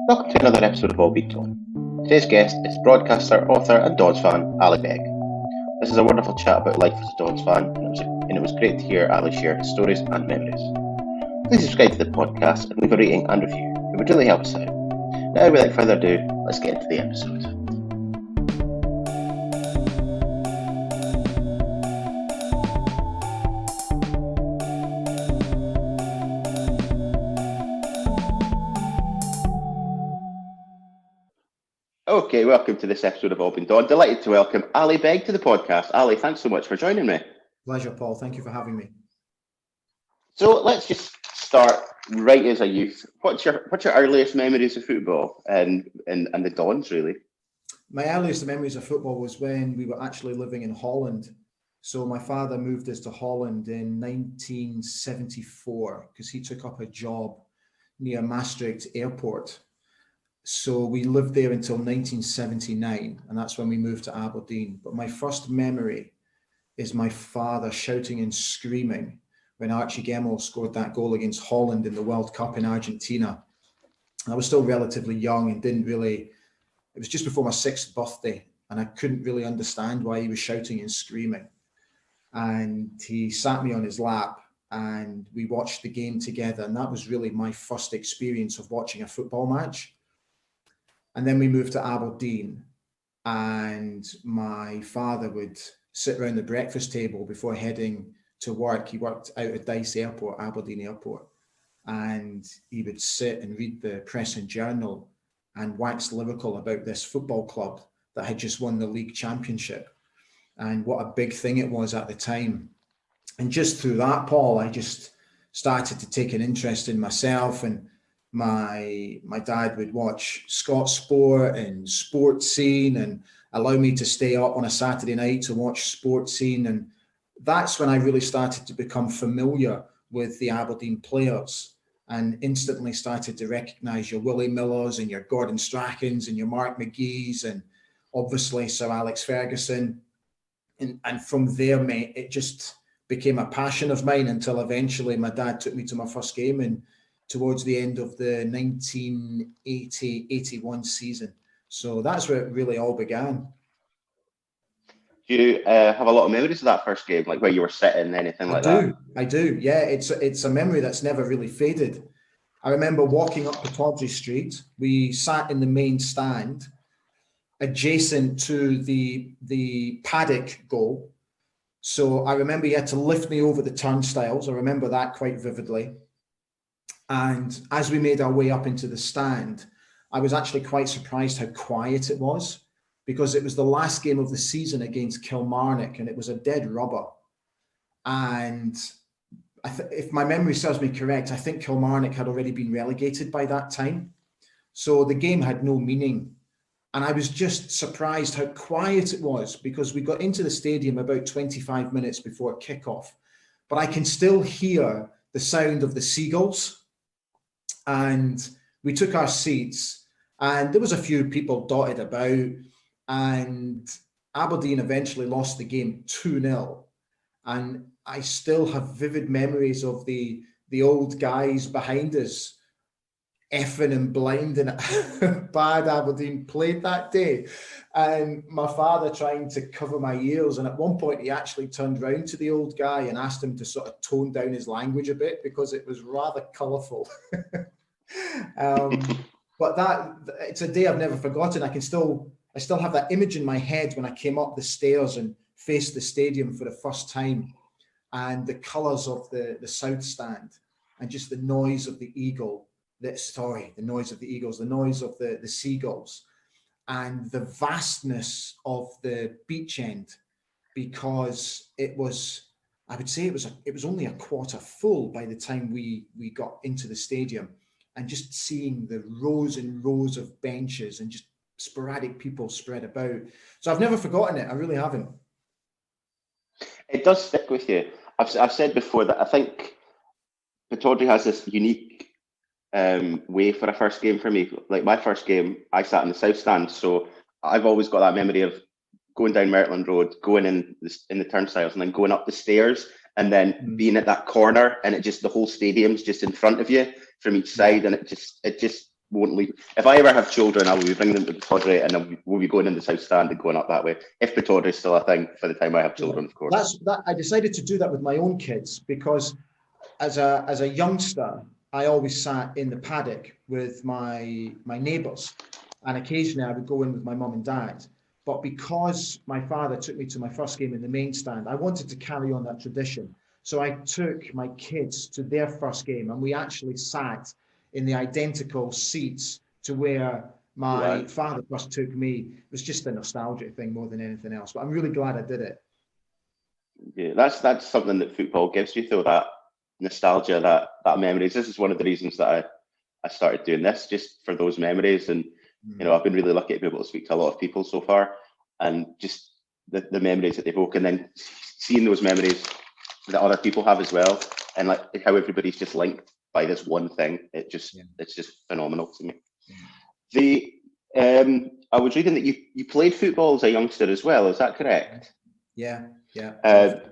Welcome to another episode of All Beat Told. Today's guest is broadcaster, author, and Dodds fan Ally Begg. This is a wonderful chat about life as a Dodds fan, and it was great to hear Ally share his stories and memories. Please subscribe to the podcast and leave a rating and review. It would really help us out. Now, without further ado, let's get into the episode. Okay, welcome to this episode of All Been Done. Delighted to welcome Ally Begg to the podcast. Ally, thanks so much for joining me. Pleasure, Paul. Thank you for having me. So let's just start right as a youth. What's your earliest memories of football and the Dons, really? My earliest memories of football was when we were actually living in Holland. So my father moved us to Holland in 1974 because he took up a job near Maastricht Airport. So we lived there until 1979, and that's when we moved to Aberdeen. But my first memory is my father shouting and screaming when Archie Gemmill scored that goal against Holland in the World Cup in Argentina. I was still relatively young and it was just before my 6th birthday, and I couldn't really understand why he was shouting and screaming. And he sat me on his lap and we watched the game together. And that was really my first experience of watching a football match. And then we moved to Aberdeen, and my father would sit around the breakfast table before heading to work. He worked out at Dice Airport, Aberdeen Airport, and he would sit and read the Press and Journal and wax lyrical about this football club that had just won the league championship and what a big thing it was at the time. And just through that, Paul, I just started to take an interest in myself, and my dad would watch Scott Sport and Sport Scene and allow me to stay up on a Saturday night to watch Sport Scene. And that's when I really started to become familiar with the Aberdeen players and instantly started to recognise your Willie Millers and your Gordon Strachans and your Mark McGee's and obviously Sir Alex Ferguson. And from there, mate, it just became a passion of mine until eventually my dad took me to my first game and towards the end of the 1980-81 season. So that's where it really all began. Do you have a lot of memories of that first game, like where you were sitting, anything like that? I do. Yeah, it's a memory that's never really faded. I remember walking up to Tawdry Street. We sat in the main stand adjacent to the paddock goal. So I remember you had to lift me over the turnstiles. I remember that quite vividly. And as we made our way up into the stand, I was actually quite surprised how quiet it was, because it was the last game of the season against Kilmarnock and it was a dead rubber. And if my memory serves me correct, I think Kilmarnock had already been relegated by that time. So the game had no meaning. And I was just surprised how quiet it was, because we got into the stadium about 25 minutes before kickoff. But I can still hear the sound of the seagulls. And we took our seats, and there was a few people dotted about, and Aberdeen eventually lost the game 2-0. And I still have vivid memories of the old guys behind us effing and blinding how bad Aberdeen played that day. And my father trying to cover my ears. And at one point he actually turned round to the old guy and asked him to sort of tone down his language a bit because it was rather colourful. But it's a day I've never forgotten. I still have that image in my head when I came up the stairs and faced the stadium for the first time, and the colours of the south stand, and just the noise of the noise of the eagles, the noise of the seagulls, and the vastness of the beach end, because it was only a quarter full by the time we got into the stadium. And just seeing the rows and rows of benches and just sporadic people spread about. So I've never forgotten it. I really haven't. It does stick with you. I've said before that I think Pittodrie has this unique way for a first game for me. Like my first game, I sat in the south stand, so I've always got that memory of going down Mertland Road, going in the turnstiles, and then going up the stairs, and then being at that corner, and the whole stadium's just in front of you from each side, and it just won't leave. If I ever have children, I will be bringing them to Pittodrie, and then we'll be going in the South Stand and going up that way. If Pittodrie is still a thing for the time I have children, of course. I decided to do that with my own kids because as a youngster, I always sat in the paddock with my neighbours, and occasionally I would go in with my mum and dad. But because my father took me to my first game in the main stand, I wanted to carry on that tradition. So I took my kids to their first game, and we actually sat in the identical seats to where my father first took me. It was just a nostalgic thing more than anything else. But I'm really glad I did it. Yeah, that's something that football gives you, though, that nostalgia, that memories. This is one of the reasons that I started doing this, just for those memories. And I've been really lucky to be able to speak to a lot of people so far, and just the memories that they evoke, and then seeing those memories that other people have as well, and like how everybody's just linked by this one thing. It's just phenomenal to me. I was reading that you played football as a youngster as well. Is that correct? Yeah. And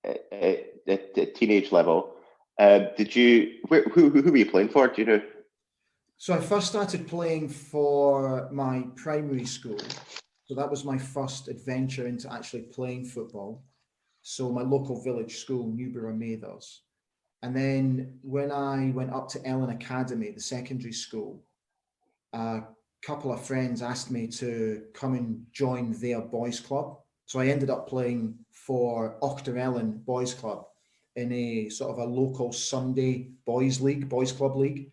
at the teenage level, did you? Who were you playing for? Do you know? So I first started playing for my primary school. So that was my first adventure into actually playing football. So my local village school, Newborough Mathers. And then when I went up to Ellen Academy, the secondary school, a couple of friends asked me to come and join their boys club. So I ended up playing for Ellen Boys Club in a sort of a local Sunday boys club league.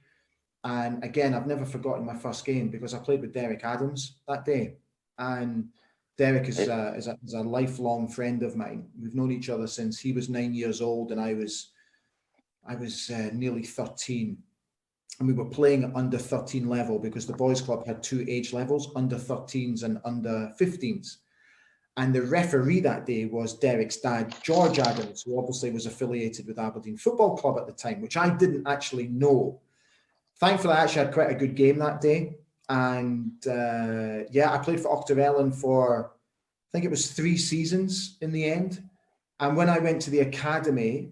And again, I've never forgotten my first game because I played with Derek Adams that day. And Derek is a lifelong friend of mine. We've known each other since he was 9 years old and I was nearly 13. And we were playing at under 13 level because the boys club had two age levels, under 13s and under 15s. And the referee that day was Derek's dad, George Adams, who obviously was affiliated with Aberdeen Football Club at the time, which I didn't actually know. Thankfully, I actually had quite a good game that day. And I played for Ellen for, I think it was 3 seasons in the end. And when I went to the academy,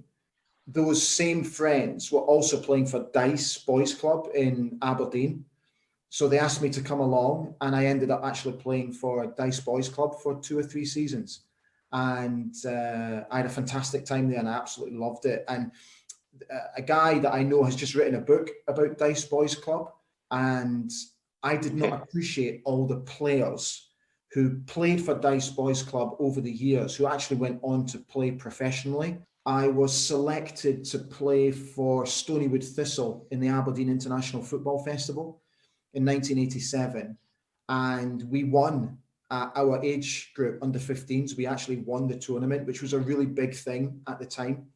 those same friends were also playing for Dice Boys Club in Aberdeen. So they asked me to come along, and I ended up actually playing for Dice Boys Club for 2 or 3 seasons. And I had a fantastic time there, and I absolutely loved it. And a guy that I know has just written a book about Dice Boys Club, and I did not appreciate all the players who played for Dice Boys Club over the years, who actually went on to play professionally. I was selected to play for Stonywood Thistle in the Aberdeen International Football Festival in 1987, and we won our age group under 15s. We actually won the tournament, which was a really big thing at the time.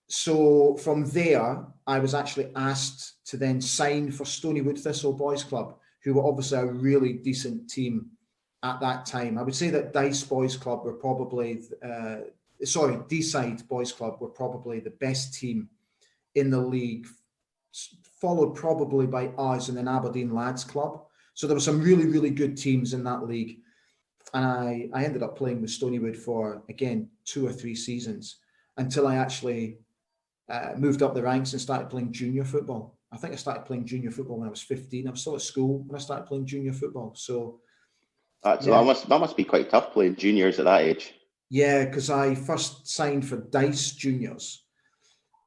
So from there, I was actually asked to then sign for Stonywood Thistle Boys Club, who were obviously a really decent team at that time. I would say that Dice Boys Club were probably, D-Side Boys Club were probably the best team in the league, followed probably by us and then Aberdeen Lads Club. So there were some really, really good teams in that league. And I ended up playing with Stonywood for, again, 2 or 3 seasons until I actually moved up the ranks and started playing junior football. I think I started playing junior football when I was 15. I was still at school when I started playing junior football. So that must be quite tough playing juniors at that age. Yeah, because I first signed for Dice Juniors.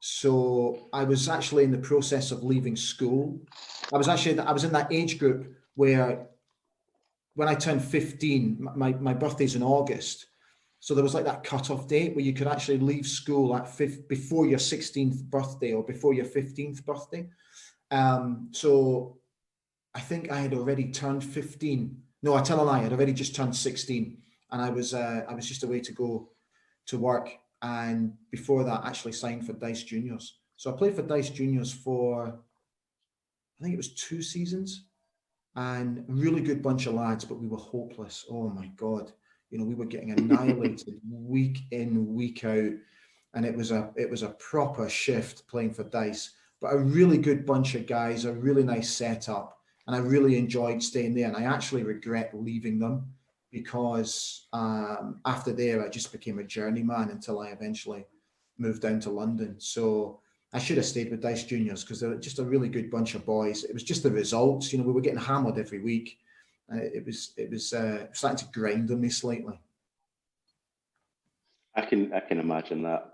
So I was actually in the process of leaving school. I was in that age group where when I turned 15, my birthday's in August. So there was like that cut-off date where you could actually leave school before your 16th birthday or before your 15th birthday. So I think I had already turned 15. No, I tell a lie. I'd already just turned 16, and I was just away to go to work. And before that, actually signed for Dice Juniors. So I played for Dice Juniors for, I think it was 2 seasons, and a really good bunch of lads, but we were hopeless. Oh my God. We were getting annihilated week in, week out. And it was a proper shift playing for Dice, but a really good bunch of guys, a really nice setup. And I really enjoyed staying there. And I actually regret leaving them because after there, I just became a journeyman until I eventually moved down to London. So I should have stayed with Dice Juniors because they're just a really good bunch of boys. It was just the results, we were getting hammered every week. It was starting to grind on me slightly. I can imagine that.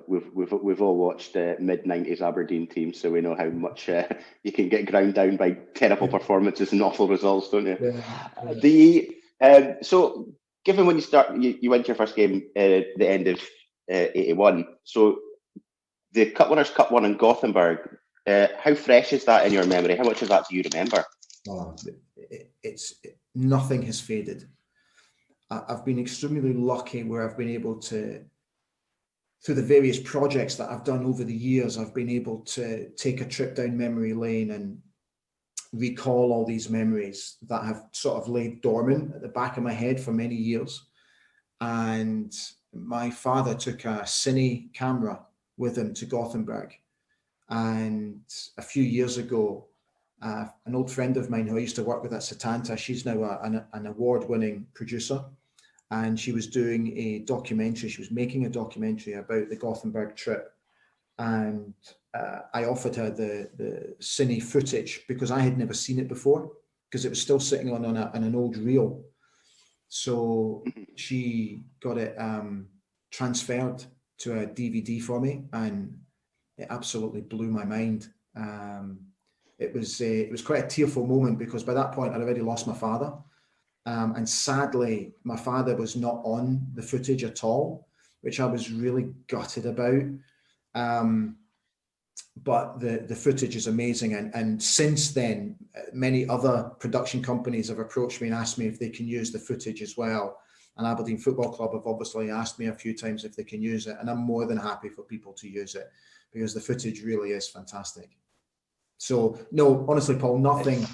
We've all watched mid-90s Aberdeen teams, so we know how much you can get ground down by terrible performances and awful results, don't you? Yeah. So, given when you went to your first game at the end of '81, so the Cup Winners' Cup one in Gothenburg, how fresh is that in your memory? How much of that do you remember? Oh, nothing has faded. I've been extremely lucky where I've been able to, through the various projects that I've done over the years, I've been able to take a trip down memory lane and recall all these memories that have sort of laid dormant at the back of my head for many years. And my father took a cine camera with him to Gothenburg. And a few years ago, an old friend of mine who I used to work with at Setanta, she's now an award-winning producer, and she was doing a documentary. She was making a documentary about the Gothenburg trip, and I offered her the cine footage because I had never seen it before because it was still sitting on an old reel. So she got it transferred to a DVD for me, and it absolutely blew my mind. It was quite a tearful moment because by that point I'd already lost my father. And sadly, my father was not on the footage at all, which I was really gutted about. But the footage is amazing. And since then, many other production companies have approached me and asked me if they can use the footage as well. And Aberdeen Football Club have obviously asked me a few times if they can use it. And I'm more than happy for people to use it because the footage really is fantastic. So no, honestly, Paul, nothing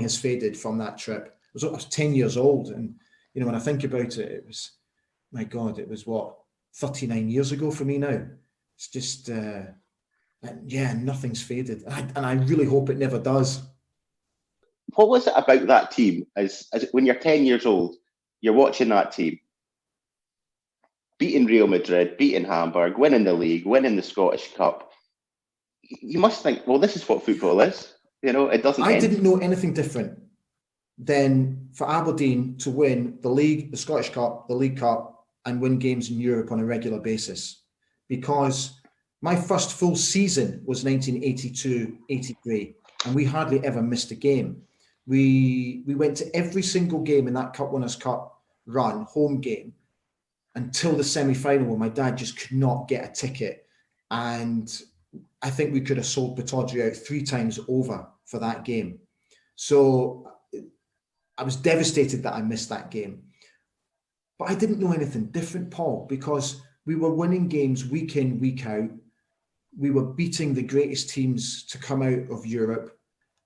has faded from that trip. I was 10 years old. And, when I think about it, it was, my God, it was 39 years ago for me now. It's just, nothing's faded. And I really hope it never does. What was it about that team? As when you're 10 years old, you're watching that team, beating Real Madrid, beating Hamburg, winning the league, winning the Scottish Cup. You must think, well, this is what football is. It doesn't end. I didn't know anything different than for Aberdeen to win the league, the Scottish Cup, the League Cup, and win games in Europe on a regular basis. Because my first full season was 1982-83, and we hardly ever missed a game. We went to every single game in that Cup Winners' Cup run, home game, until the semi-final where my dad just could not get a ticket. And I think we could have sold Pittodrie out 3 times over for that game. So I was devastated that I missed that game. But I didn't know anything different, Paul, because we were winning games week in, week out. We were beating the greatest teams to come out of Europe.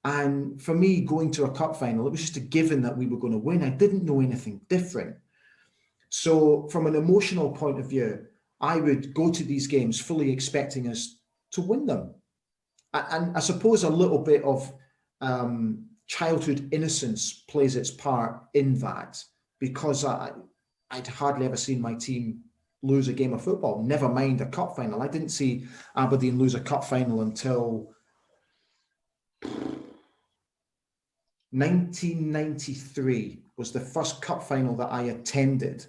And for me, going to a cup final, it was just a given that we were going to win. I didn't know anything different. So from an emotional point of view, I would go to these games fully expecting us to win them. And I suppose a little bit of childhood innocence plays its part in that, because I'd hardly ever seen my team lose a game of football, never mind a cup final. I didn't see Aberdeen lose a cup final until 1993 was the first cup final that I attended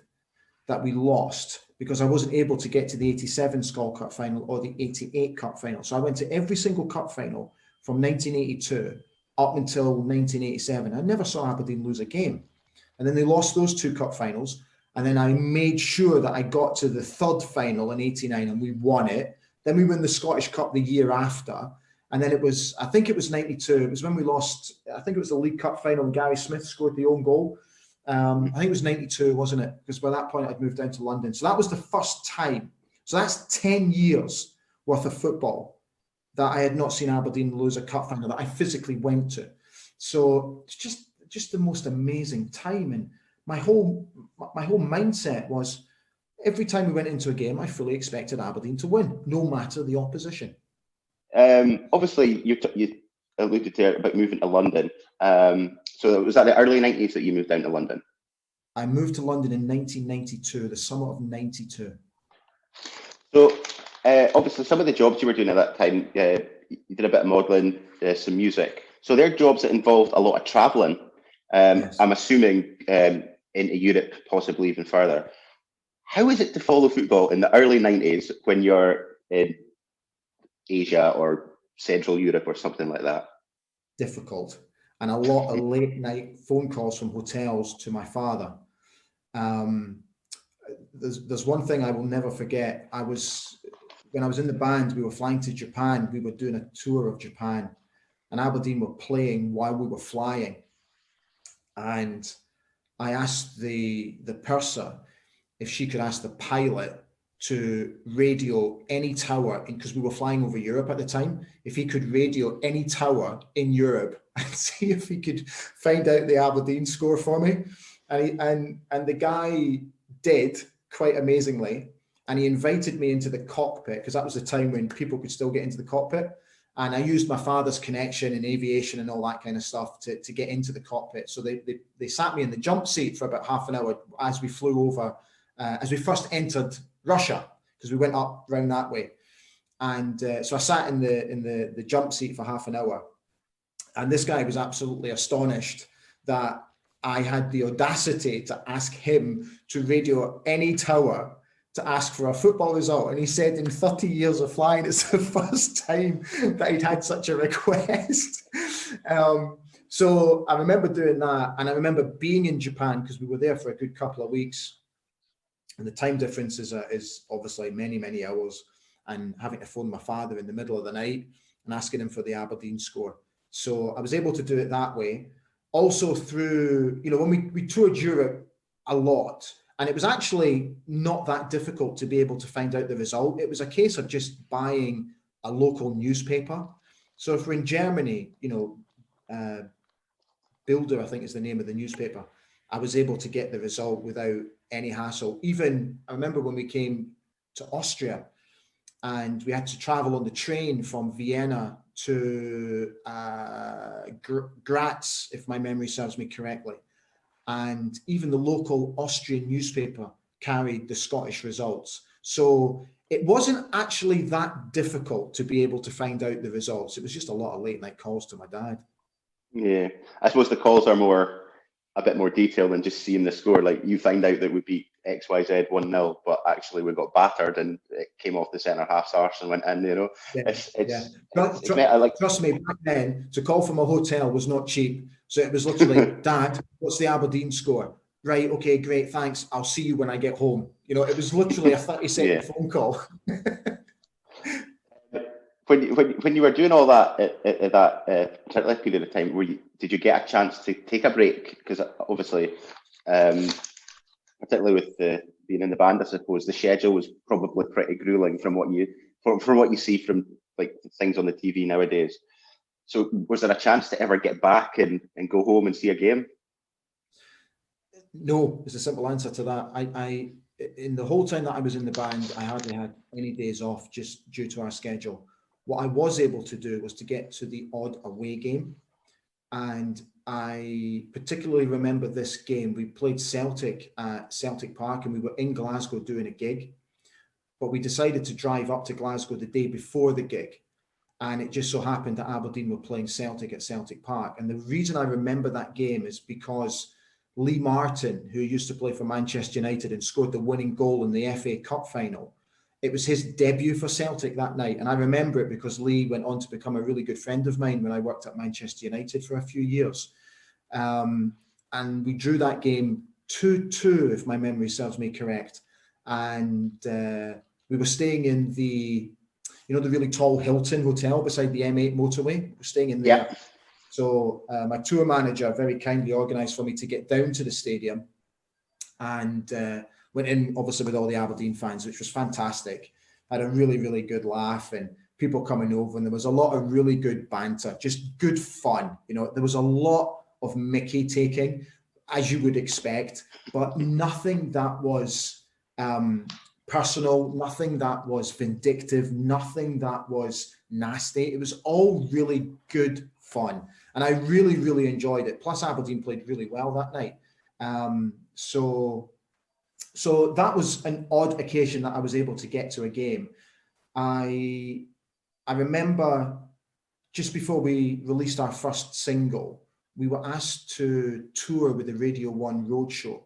that we lost, because I wasn't able to get to the 87 Skull Cup final or the 88 Cup final. So I went to every single cup final from 1982 up until 1987. I never saw Aberdeen lose a game. And then they lost those 2 cup finals. And then I made sure that I got to the 3rd final in 89 and we won it. Then we won the Scottish Cup the year after. And then I think it was 92. It was when we lost, I think it was the League Cup final and Gary Smith scored the own goal. I think it was 92, wasn't it? Because by that point I'd moved down to London. So that was the first time. So that's 10 years worth of football that I had not seen Aberdeen lose a cup final that I physically went to. So it's just the most amazing time. And my whole mindset was every time we went into a game, I fully expected Aberdeen to win, no matter the opposition. Obviously, you alluded to it about moving to London. So was that the early 90s that you moved down to London? I moved to London in 1992, the summer of 92. So obviously some of the jobs you were doing at that time, you did a bit of modelling, some music. So they're jobs that involved a lot of travelling. Yes. I'm assuming into Europe, possibly even further. How is it to follow football in the early 90s when you're in Asia or Central Europe or something like that? Difficult. And a lot of late night phone calls from hotels to my father. There's one thing I will never forget. When I was in the band, we were flying to Japan. We were doing a tour of Japan, and Aberdeen were playing while we were flying. And I asked the purser if she could ask the pilot to radio any tower, because we were flying over Europe at the time, if he could radio any tower in Europe and see if he could find out the Aberdeen score for me. And the guy did, quite amazingly, and he invited me into the cockpit, because that was the time when people could still get into the cockpit. And I used my father's connection in aviation and all that kind of stuff to get into the cockpit. So they sat me in the jump seat for about half an hour as we flew over, as we first entered Russia, because we went up round that way. And so I sat in the jump seat for half an hour. And this guy was absolutely astonished that I had the audacity to ask him to radio any tower to ask for a football result. And he said in 30 years of flying, it's the first time that he'd had such a request. So I remember doing that. And I remember being in Japan, because we were there for a good couple of weeks. And the time difference is obviously many, many hours, and having to phone my father in the middle of the night and asking him for the Aberdeen score. So I was able to do it that way. Also through, when we toured Europe a lot, and it was actually not that difficult to be able to find out the result. It was a case of just buying a local newspaper. So if we're in Germany, Bilder, I think is the name of the newspaper, I was able to get the result without any hassle. Even, I remember when we came to Austria and we had to travel on the train from Vienna to Graz, if my memory serves me correctly. And even the local Austrian newspaper carried the Scottish results. So it wasn't actually that difficult to be able to find out the results. It was just a lot of late night calls to my dad. Yeah, I suppose the calls are a bit more detailed than just seeing the score. Like, you find out that we beat XYZ 1-0, but actually we got battered and it came off the centre half's arse and went in, Trust me, back then, to call from a hotel was not cheap. So it was literally, Dad, what's the Aberdeen score? Right, okay, great, thanks. I'll see you when I get home. It was literally a 30-second phone call. When you were doing all that at that particular period of time, did you get a chance to take a break? Because obviously, particularly with being in the band, I suppose the schedule was probably pretty grueling from what you see from like things on the TV nowadays. So was there a chance to ever get back and go home and see a game? No, is a simple answer to that. I in the whole time that I was in the band, I hardly had any days off just due to our schedule. What I was able to do was to get to the odd away game. And I particularly remember this game. We played Celtic at Celtic Park and we were in Glasgow doing a gig. But we decided to drive up to Glasgow the day before the gig. And it just so happened that Aberdeen were playing Celtic at Celtic Park. And the reason I remember that game is because Lee Martin, who used to play for Manchester United and scored the winning goal in the FA Cup final, it was his debut for Celtic that night. And I remember it because Lee went on to become a really good friend of mine when I worked at Manchester United for a few years. And we drew that game 2-2, if my memory serves me correct. And we were staying in the really tall Hilton Hotel beside the M8 motorway. We're staying in there. Yeah. So my tour manager very kindly organised for me to get down to the stadium and went in, obviously, with all the Aberdeen fans, which was fantastic. Had a really, really good laugh and people coming over. And there was a lot of really good banter, just good fun. There was a lot of Mickey taking, as you would expect, but nothing that was personal, nothing that was vindictive, nothing that was nasty. It was all really good fun. And I really, really enjoyed it. Plus Aberdeen played really well that night. So that was an odd occasion that I was able to get to a game. I remember just before we released our first single, we were asked to tour with the Radio 1 Roadshow.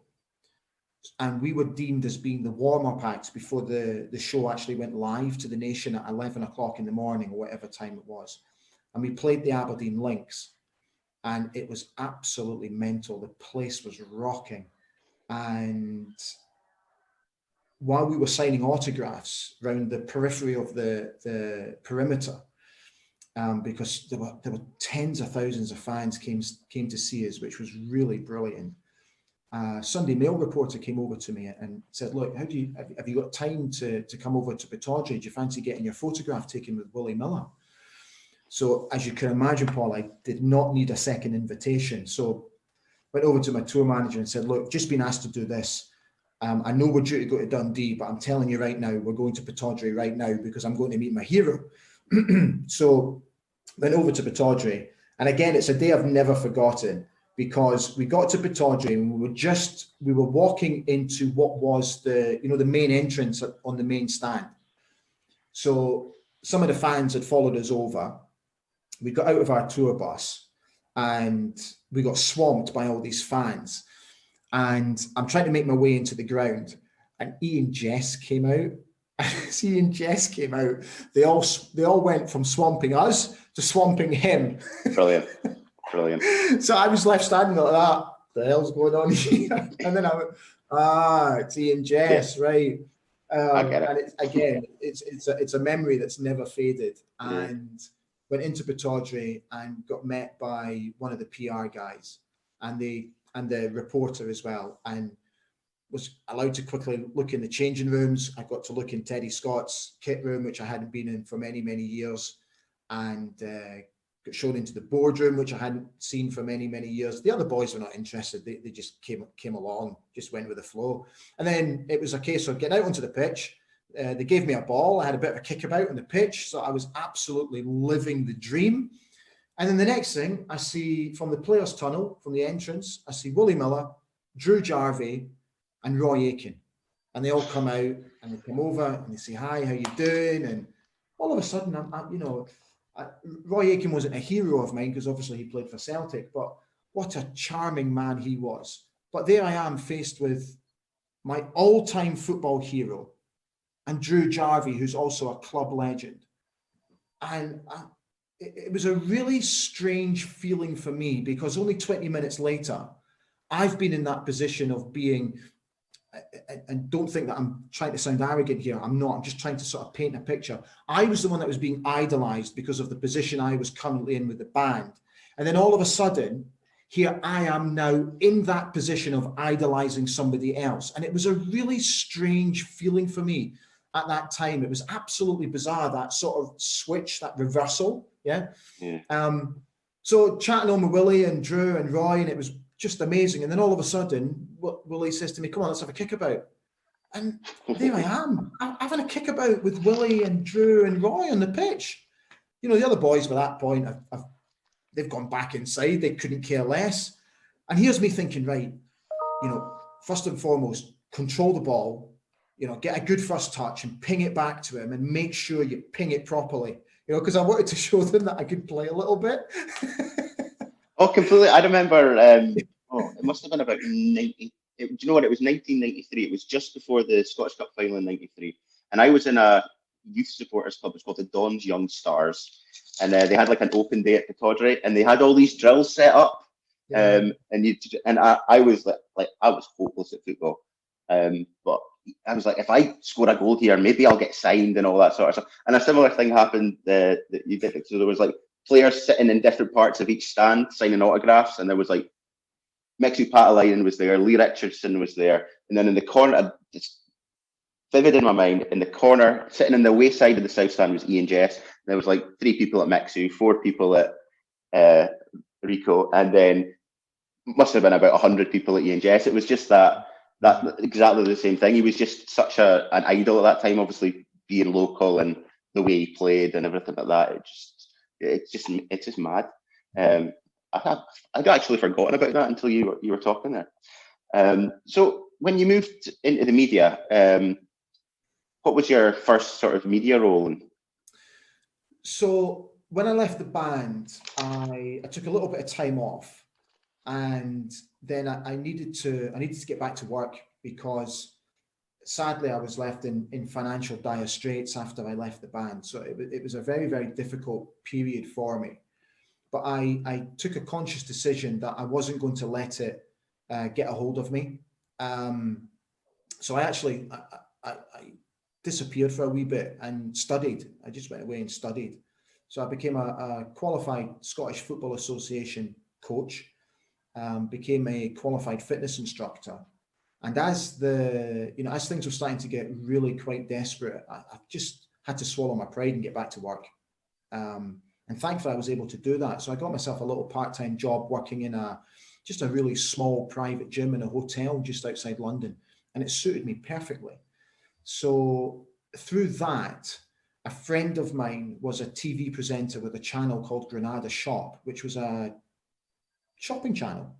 And we were deemed as being the warm-up acts before the show actually went live to the nation at 11 o'clock in the morning or whatever time it was. And we played the Aberdeen Lynx. And it was absolutely mental. The place was rocking. And while we were signing autographs around the periphery of the perimeter, because there were tens of thousands of fans came to see us, which was really brilliant. Sunday Mail reporter came over to me and said, "Look, have you got time to come over to Pittodrie? Do you fancy getting your photograph taken with Willie Miller?" So as you can imagine, Paul, I did not need a second invitation. So went over to my tour manager and said, "Look, just been asked to do this. I know we're due to go to Dundee, but I'm telling you right now, we're going to Pittodrie right now because I'm going to meet my hero." So went over to Pittodrie. And again, it's a day I've never forgotten because we got to Pittodrie and we were walking into what was the main entrance on the main stand. So some of the fans had followed us over. We got out of our tour bus and we got swamped by all these fans. And I'm trying to make my way into the ground, and Ian Jess came out. As Ian Jess came out, they all went from swamping us to swamping him. Brilliant. So I was left standing like that. The hell's going on here? And then I went, it's Ian Jess, yeah. Right? I get it. And it's a memory that's never faded. And went into Pittodrie and got met by one of the PR guys and the reporter as well, and was allowed to quickly look in the changing rooms. I got to look in Teddy Scott's kit room, which I hadn't been in for many, many years, and got shown into the boardroom, which I hadn't seen for many, many years. The other boys were not interested. They just came along, just went with the flow. And then it was a case of getting out onto the pitch. They gave me a ball. I had a bit of a kickabout on the pitch, so I was absolutely living the dream. And then the next thing I see from the players' tunnel, from the entrance, I see Willie Miller, Drew Jarvie, and Roy Aitken. And they all come out and they come over and they say, "Hi, how you doing?" And all of a sudden, Roy Aitken wasn't a hero of mine because obviously he played for Celtic, but what a charming man he was. But there I am faced with my all-time football hero and Drew Jarvie, who's also a club legend. And it was a really strange feeling for me because only 20 minutes later, I've been in that position of being, and don't think that I'm trying to sound arrogant here. I'm not. I'm just trying to sort of paint a picture. I was the one that was being idolized because of the position I was currently in with the band. And then all of a sudden, here I am now in that position of idolizing somebody else. And it was a really strange feeling for me at that time. It was absolutely bizarre, that sort of switch, that reversal. Yeah. So chatting on with Willie and Drew and Roy, and it was just amazing. And then all of a sudden, Willie says to me, "Come on, let's have a kickabout." And there I am, having a kickabout with Willie and Drew and Roy on the pitch. The other boys by that point, they've gone back inside. They couldn't care less. And here's me thinking, right, first and foremost, control the ball, get a good first touch and ping it back to him and make sure you ping it properly, because I wanted to show them that I could play a little bit. Oh, completely. I remember, it must have been about 90. Do you know what? It was 1993. It was just before the Scottish Cup final in 93. And I was in a youth supporters club. It's called the Don's Young Stars. And they had like an open day at Pittodrie and they had all these drills set up. Yeah. I was like, I was hopeless at football. But I was like, if I score a goal here, maybe I'll get signed and all that sort of stuff. And a similar thing happened that you did. So there was like players sitting in different parts of each stand signing autographs, and there was like Mexu Patalainen was there, Lee Richardson was there, and then in the corner, just vivid in my mind, in the corner, sitting in the away side of the south stand was Ian Jess. There was like 3 people at Mexu, 4 people at Rico, and then must have been about 100 people at Ian Jess. It was just that exactly the same thing. He was just such an idol at that time, obviously being local and the way he played and everything like that. It's just mad. I'd actually forgotten about that until you were talking there. So when you moved into the media, What was your first sort of media role? So when I left the band, I took a little bit of time off, and then I needed to get back to work because sadly I was left in financial dire straits after I left the band. So it was a very, very difficult period for me. But I took a conscious decision that I wasn't going to let it get a hold of me. So I disappeared for a wee bit and studied. I just went away and studied. So I became a qualified Scottish Football Association coach, became a qualified fitness instructor. And as things were starting to get really quite desperate, I just had to swallow my pride and get back to work. And thankfully I was able to do that. So I got myself a little part-time job working in just a really small private gym in a hotel just outside London. And it suited me perfectly. So through that, a friend of mine was a TV presenter with a channel called Granada Shop, which was a shopping channel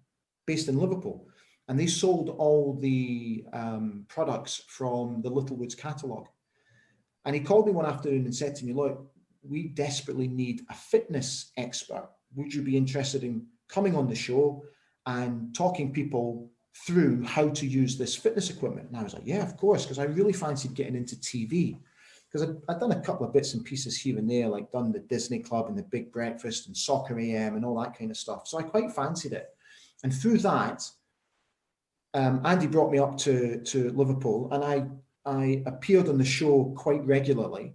based in Liverpool. And they sold all the products from the Littlewoods catalogue. And he called me one afternoon and said to me, look, we desperately need a fitness expert. Would you be interested in coming on the show and talking people through how to use this fitness equipment? And I was like, yeah, of course, because I really fancied getting into TV. Because I'd done a couple of bits and pieces here and there, like done the Disney Club and the Big Breakfast and Soccer AM and all that kind of stuff. So I quite fancied it. And through that, Andy brought me up to Liverpool, and I appeared on the show quite regularly.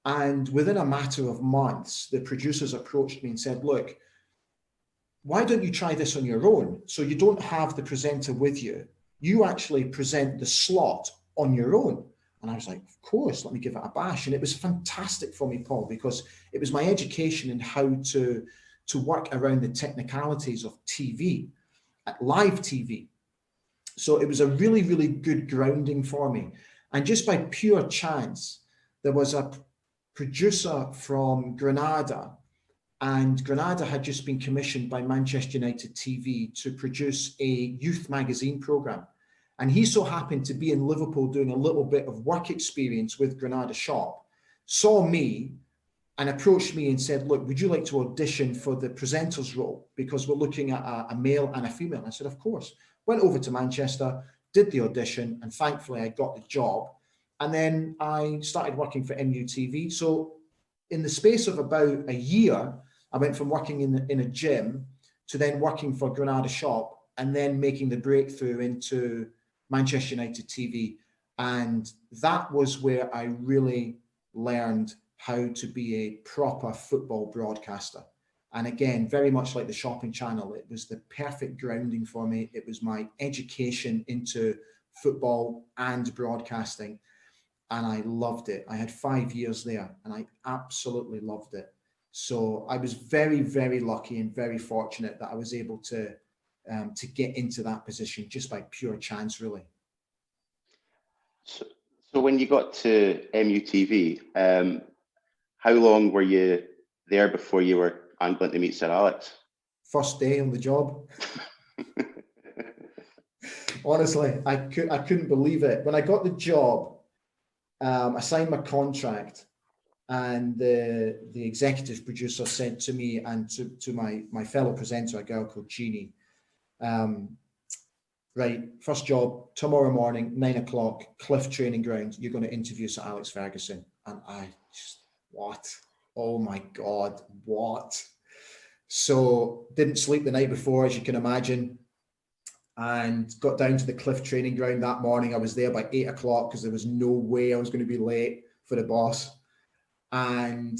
And within a matter of months, the producers approached me and said, look, why don't you try this on your own? So you don't have the presenter with you. You actually present the slot on your own. And I was like, of course, let me give it a bash. And it was fantastic for me, Paul, because it was my education in how to work around the technicalities of TV, live TV. So it was a really, really good grounding for me. And just by pure chance, there was a producer from Granada, and Granada had just been commissioned by Manchester United TV to produce a youth magazine program. And he so happened to be in Liverpool doing a little bit of work experience with Granada Shop, saw me and approached me and said, look, would you like to audition for the presenter's role? Because we're looking at a male and a female. And I said, of course. Went over to Manchester, did the audition, and thankfully I got the job. And then I started working for MUTV. So in the space of about a year, I went from working in a gym to then working for Granada Shop, and then making the breakthrough into Manchester United TV. And that was where I really learned how to be a proper football broadcaster. And again, very much like the shopping channel, it was the perfect grounding for me. It was my education into football and broadcasting. And I loved it. I had 5 years there and I absolutely loved it. So I was very, very lucky and very fortunate that I was able to get into that position just by pure chance, really. So when you got to MUTV, how long were you there before you were angling to meet Sir Alex? First day on the job. Honestly, I couldn't believe it. When I got the job, I signed my contract, and the executive producer said to me and to my fellow presenter, a girl called Jeannie, right, first job, tomorrow morning, 9 o'clock, Cliff Training Ground, you're going to interview Sir Alex Ferguson. And I just, what? Oh my God, what? So didn't sleep the night before, as you can imagine, and got down to the Cliff Training Ground that morning. I was there by 8 o'clock because there was no way I was going to be late for the boss. And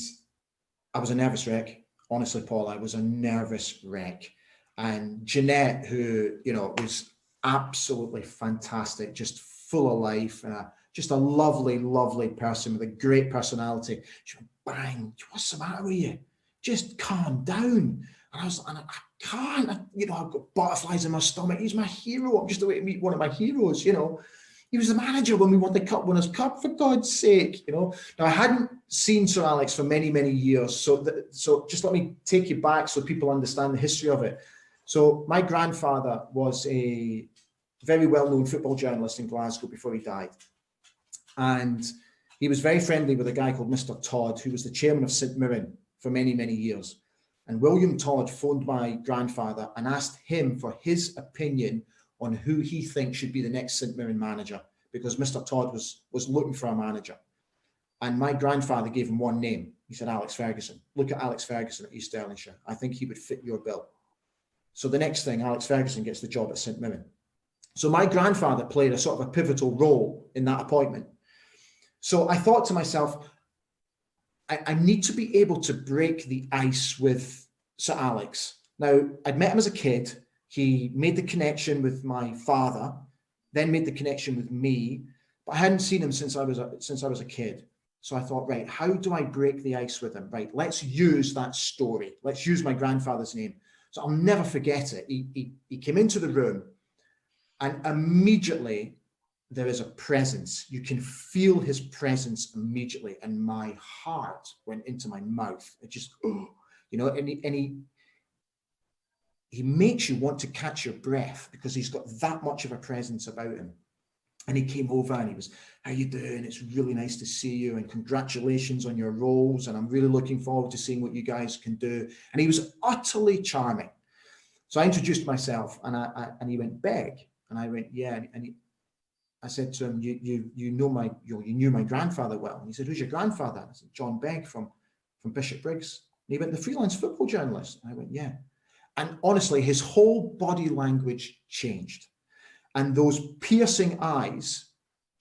I was a nervous wreck. Honestly, Paul, I was a nervous wreck. And Jeanette, who, was absolutely fantastic, just full of life, and just a lovely, lovely person with a great personality. She went, bang, what's the matter with you? Just calm down. And I can't, I've got butterflies in my stomach. He's my hero. I'm just away to meet one of my heroes, He was the manager when we won the Cup Winners' Cup, for God's sake, Now, I hadn't seen Sir Alex for many, many years. So just let me take you back so people understand the history of it. So my grandfather was a very well-known football journalist in Glasgow before he died. And he was very friendly with a guy called Mr. Todd, who was the chairman of St Mirren for many, many years. And William Todd phoned my grandfather and asked him for his opinion on who he thinks should be the next St Mirren manager, because Mr. Todd was looking for a manager. And my grandfather gave him one name. He said, Alex Ferguson. Look at Alex Ferguson at East Stirlingshire. I think he would fit your bill. So the next thing, Alex Ferguson gets the job at St Mirren. So my grandfather played a sort of a pivotal role in that appointment. So I thought to myself, I need to be able to break the ice with Sir Alex. Now, I'd met him as a kid. He made the connection with my father, then made the connection with me, but I hadn't seen him since I was a kid. So I thought, right, how do I break the ice with him? Right, let's use that story. Let's use my grandfather's name. So I'll never forget it. He came into the room, and immediately there is a presence. You can feel his presence immediately, and my heart went into my mouth. It just, and he makes you want to catch your breath because he's got that much of a presence about him. And he came over and he was, how you doing? It's really nice to see you, and congratulations on your roles. And I'm really looking forward to seeing what you guys can do. And he was utterly charming. So I introduced myself, and he went, Begg. And I went, yeah. I said to him, you knew my grandfather well. And he said, who's your grandfather? I said, John Begg from Bishopbriggs. And he went, the freelance football journalist. And I went, yeah. And honestly, his whole body language changed. And those piercing eyes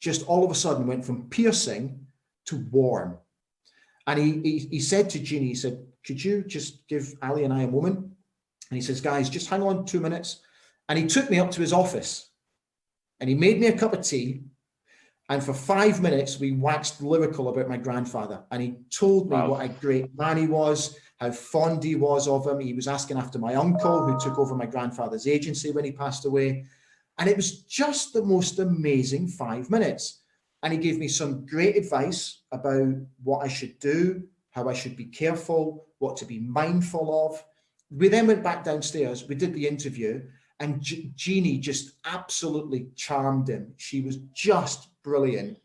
just all of a sudden went from piercing to warm. And he said to Jeannie, he said, could you just give Ally and I a moment? And he says, guys, just hang on 2 minutes. And he took me up to his office and he made me a cup of tea. And for 5 minutes, we waxed lyrical about my grandfather. And he told me what a great man he was, how fond he was of him. He was asking after my uncle, who took over my grandfather's agency when he passed away. And it was just the most amazing 5 minutes. And he gave me some great advice about what I should do, how I should be careful, what to be mindful of. We then went back downstairs. We did the interview, and Jeannie just absolutely charmed him. She was just brilliant.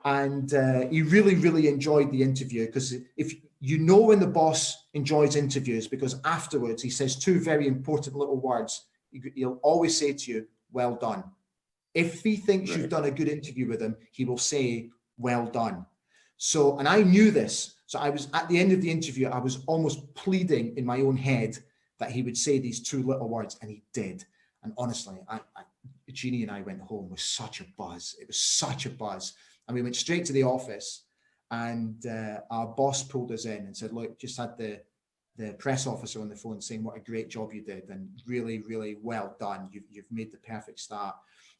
And he really, really enjoyed the interview, because if you know when the boss enjoys interviews, because afterwards he says two very important little words. He'll always say to you, well done. If he thinks you've done a good interview with him, he will say, well done. So, and I knew this. So I was at the end of the interview, I was almost pleading in my own head that he would say these two little words, and he did. And honestly, Jeannie and I went home with such a buzz. It was such a buzz. And we went straight to the office, and our boss pulled us in and said, look, just had the press officer on the phone saying what a great job you did, and really, really well done. You've made the perfect start.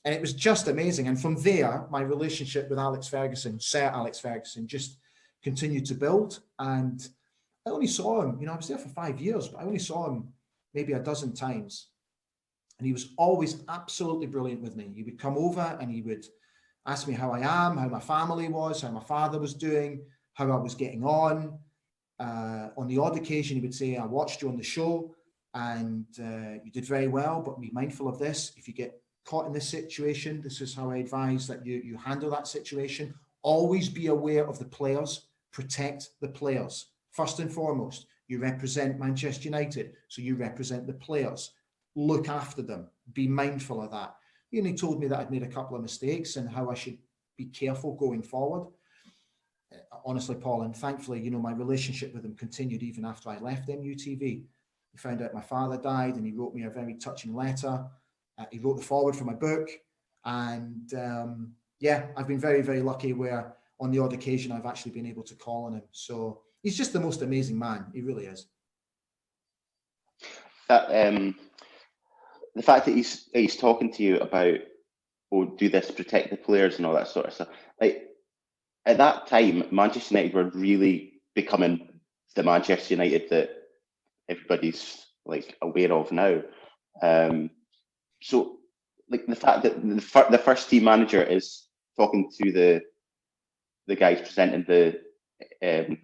And it was just amazing. And from there, my relationship with Alex Ferguson, Sir Alex Ferguson, just continued to build. And I only saw him, I was there for 5 years, but I only saw him maybe a dozen times. And he was always absolutely brilliant with me. He would come over and he would ask me how I am, how my family was, how my father was doing, how I was getting on. On the odd occasion, he would say, I watched you on the show and you did very well, but be mindful of this. If you get caught in this situation, this is how I advise that you handle that situation. Always be aware of the players, protect the players. First and foremost, you represent Manchester United, so you represent the players. Look after them, be mindful of that. He only told me that I'd made a couple of mistakes and how I should be careful going forward. Honestly, Paul, and thankfully, my relationship with him continued even after I left MUTV. He found out my father died and he wrote me a very touching letter. He wrote the foreword for my book. And I've been very, very lucky where on the odd occasion I've actually been able to call on him. So he's just the most amazing man. He really is. That the fact that he's talking to you about, do this, protect the players and all that sort of stuff. Like, at that time, Manchester United were really becoming the Manchester United that everybody's like aware of now. So, like the fact that the first team manager is talking to the guys presenting the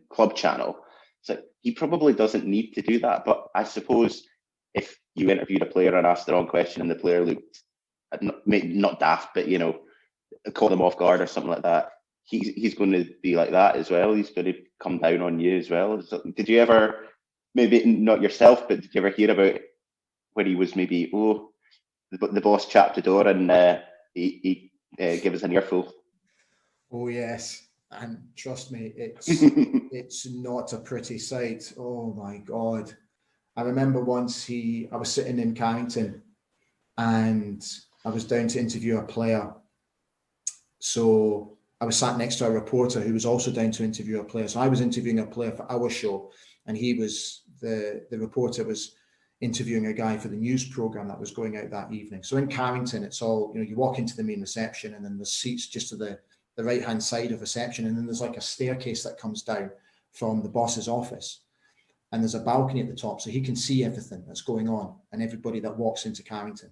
club channel, it's like he probably doesn't need to do that. But I suppose if you interviewed a player and asked the wrong question and the player looked not daft, but caught them off guard or something like that, he's going to be like that as well. He's going to come down on you as well. So, did you ever, maybe not yourself, but did you ever hear about where he was maybe, the boss chapped the door and he gave us an earful? Oh yes, and trust me, it's not a pretty sight. Oh my God. I remember once I was sitting in Carrington and I was down to interview a player. So I was sat next to a reporter who was also down to interview a player. So I was interviewing a player for our show, and the reporter was interviewing a guy for the news program that was going out that evening. So in Carrington, it's all, you walk into the main reception and then there's seats just to the right-hand side of reception. And then there's like a staircase that comes down from the boss's office. And there's a balcony at the top, so he can see everything that's going on and everybody that walks into Carrington.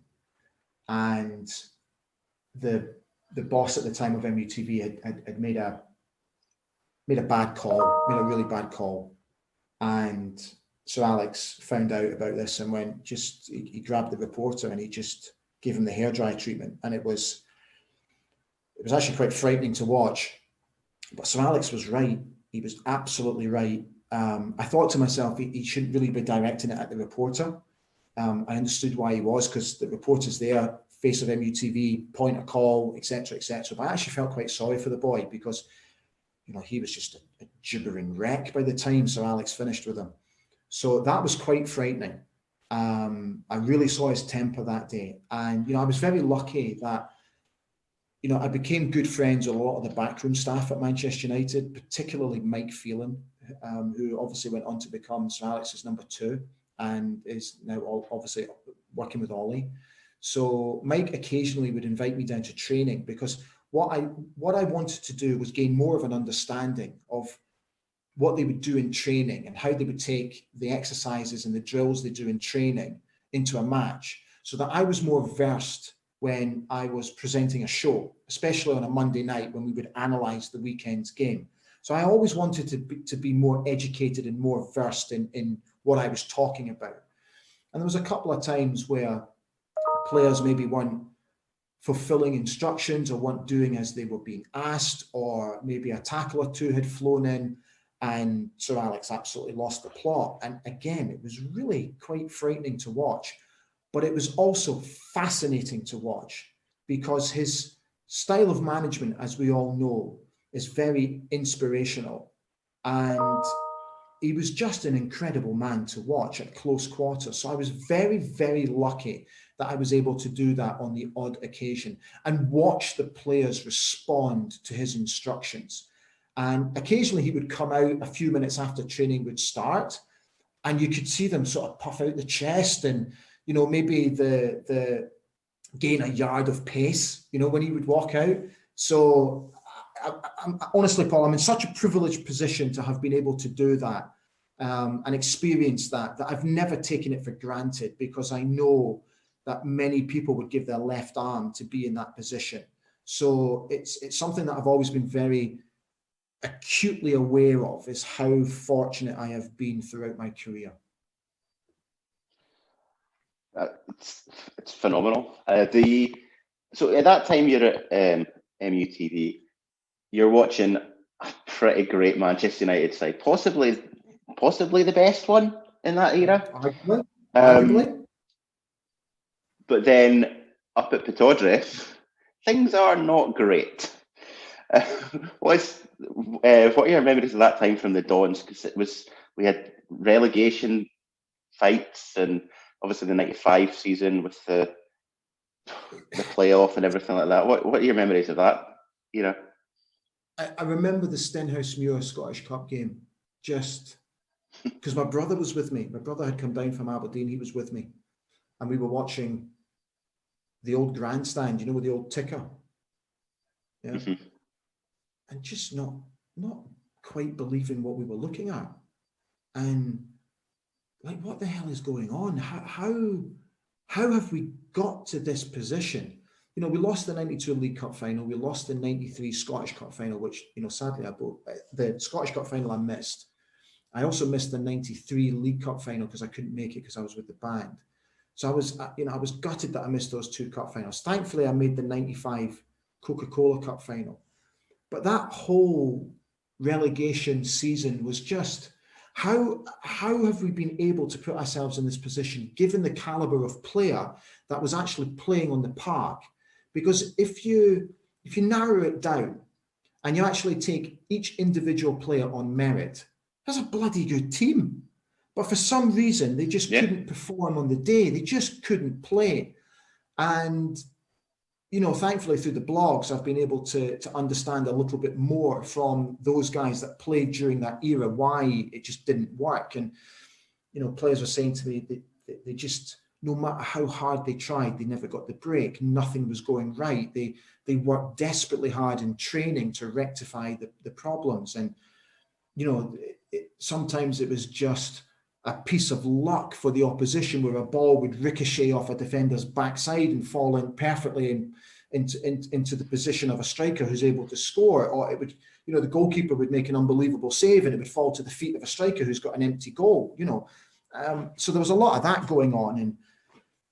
And the boss at the time of MUTV had made a bad call, made a really bad call. And Sir Alex found out about this and he grabbed the reporter and he just gave him the hairdryer treatment. And it was actually quite frightening to watch. But Sir Alex was right. He was absolutely right. I thought to myself, he shouldn't really be directing it at the reporter. I understood why he was, because the reporter's there, face of MUTV, point a call, etc., etc. But I actually felt quite sorry for the boy because, he was just a gibbering wreck by the time Sir Alex finished with him. So that was quite frightening. I really saw his temper that day. And, I was very lucky that, I became good friends with a lot of the backroom staff at Manchester United, particularly Mike Phelan, who obviously went on to become Sir Alex's number 2 and is now obviously working with Ollie. So Mike occasionally would invite me down to training because what I wanted to do was gain more of an understanding of what they would do in training and how they would take the exercises and the drills they do in training into a match, so that I was more versed when I was presenting a show, especially on a Monday night when we would analyse the weekend's game. So I always wanted to be more educated and more versed in what I was talking about. And there was a couple of times where players maybe weren't fulfilling instructions or weren't doing as they were being asked, or maybe a tackle or two had flown in and Sir Alex absolutely lost the plot. And again, it was really quite frightening to watch, but it was also fascinating to watch because his style of management, as we all know, is very inspirational. And he was just an incredible man to watch at close quarters. So I was very, very lucky that I was able to do that on the odd occasion and watch the players respond to his instructions. And occasionally he would come out a few minutes after training would start, and you could see them sort of puff out the chest and, maybe the gain a yard of pace, when he would walk out. So I'm honestly, Paul, I'm in such a privileged position to have been able to do that and experience that I've never taken it for granted, because I know that many people would give their left arm to be in that position. So it's something that I've always been very acutely aware of, is how fortunate I have been throughout my career. It's phenomenal. So at that time you're at MUTV, you're watching a pretty great Manchester United side, possibly the best one in that era. Arguably. But then up at Pittodrie, things are not great. What are your memories of that time from the Dons? Because we had relegation fights, and obviously the '95 season with the playoff and everything like that. What are your memories of that? I remember the Stenhousemuir Scottish Cup game, just because my brother was with me. My brother had come down from Aberdeen. He was with me, and we were watching the old grandstand, with the old ticker. Yeah. Mm-hmm. And just not quite believing what we were looking at. And like, what the hell is going on? How have we got to this position? We lost the 92 League Cup final. We lost the 93 Scottish Cup final, which, sadly, the Scottish Cup final I missed. I also missed the 93 League Cup final because I couldn't make it because I was with the band. So I was gutted that I missed those two cup finals. Thankfully, I made the 95 Coca-Cola Cup final. But that whole relegation season was just, how have we been able to put ourselves in this position, given the caliber of player that was actually playing on the park? Because if you narrow it down and you actually take each individual player on merit, that's a bloody good team. But for some reason, they just couldn't perform on the day. They just couldn't play. And, you know, thankfully through the blogs, I've been able to understand a little bit more from those guys that played during that era, why it just didn't work. And, you know, players were saying to me, they just, no matter how hard they tried, they never got the break. Nothing was going right. They worked desperately hard in training to rectify the problems. And, you know, sometimes it was just a piece of luck for the opposition where a ball would ricochet off a defender's backside and fall in perfectly into the position of a striker who's able to score. Or it would, you know, the goalkeeper would make an unbelievable save and it would fall to the feet of a striker who's got an empty goal, you know. So there was a lot of that going on. And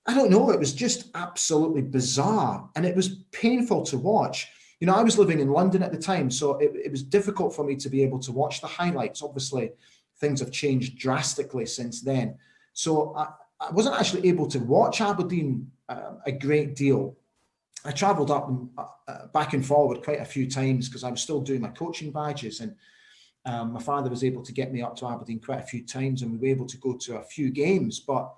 I don't know, it was just absolutely bizarre. And it was painful to watch. You know, I was living in London at the time, so it was difficult for me to be able to watch the highlights. Obviously, things have changed drastically since then. So I wasn't actually able to watch Aberdeen a great deal. I travelled up and back and forward quite a few times because I was still doing my coaching badges, and my father was able to get me up to Aberdeen quite a few times, and we were able to go to a few games. But